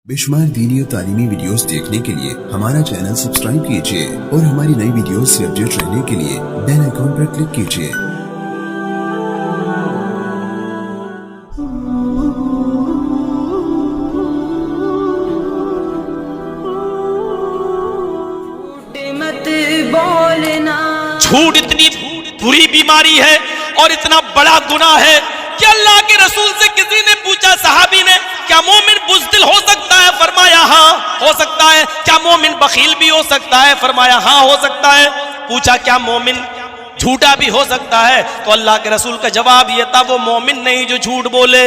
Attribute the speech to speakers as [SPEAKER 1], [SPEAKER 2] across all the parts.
[SPEAKER 1] बेशुमार दीनी और तालीमी वीडियोस देखने के लिए हमारा चैनल सब्सक्राइब कीजिए और हमारी नई वीडियोस से अपडेट रहने के लिए बेल आइकॉन पर क्लिक कीजिए।
[SPEAKER 2] झूठ इतनी बुरी बीमारी है और इतना बड़ा गुनाह है कि अल्लाह के रसूल से किसी ने पूछा, सहाबी ने, क्या मोमिन बुज़दिल हो सकता है? फरमाया हाँ हो सकता है। क्या मोमिन बखील भी हो सकता है? फरमाया हाँ हो सकता है। पूछा, क्या मोमिन झूठा भी हो सकता है? तो अल्लाह के रसूल का जवाब यह था, वो मोमिन नहीं जो झूठ बोले।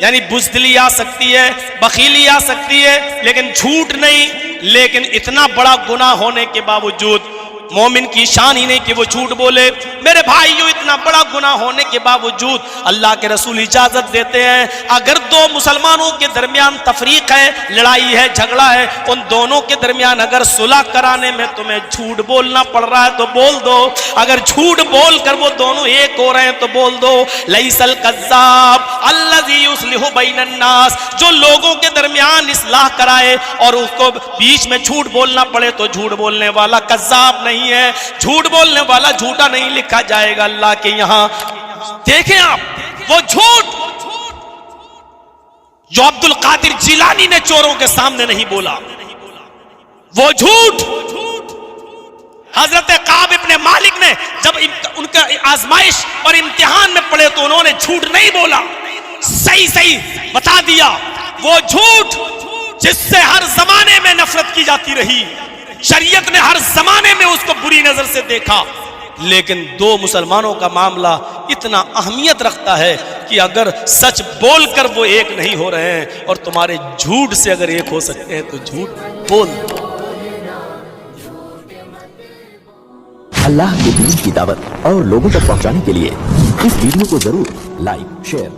[SPEAKER 2] यानी बुज़दिली आ सकती है, बखीली आ सकती है, लेकिन झूठ नहीं। लेकिन इतना बड़ा गुनाह होने के बावजूद मोमिन की शान ही नहीं कि वो झूठ बोले। मेरे भाइयों, इतना बड़ा गुनाह होने के बावजूद अल्लाह के रसूल इजाजत देते हैं, अगर दो मुसलमानों के दरमियान तफरीक है, लड़ाई है, झगड़ा है, उन दोनों के दरमियान अगर सुलह कराने में तुम्हें झूठ बोलना पड़ रहा है तो बोल दो। अगर झूठ बोल कर वो दोनों एक हो रहे हैं तो बोल दो। लैसल कज़्ज़ाब अल्लज़ी युस्लिहु बैनन नास, जो लोगों के दरमियान इस्लाह कराए और उसको बीच में झूठ बोलना पड़े तो झूठ बोलने वाला कज़्ज़ाब नहीं है। झूठ बोलने वाला झूठा नहीं लिखा जाएगा अल्लाह के यहां। देखें आप, वो झूठ जो अब्दुल कादिर जिलानी ने चोरों के सामने नहीं बोला, वो झूठ हजरत काब इब्ने मालिक ने जब उनका आजमाइश और इम्तिहान में पड़े तो उन्होंने झूठ नहीं बोला, सही सही बता दिया। वो झूठ जिससे हर जमाने में नफरत की जाती रही, शरीयत ने हर जमाने में उसको बुरी नजर से देखा, लेकिन दो मुसलमानों का मामला इतना अहमियत रखता है कि अगर सच बोलकर वो एक नहीं हो रहे हैं और तुम्हारे झूठ से अगर एक हो सकते हैं तो झूठ बोल।
[SPEAKER 3] अल्लाह के दीन की दावत और लोगों तक पहुंचाने के लिए इस वीडियो को जरूर लाइक, शेयर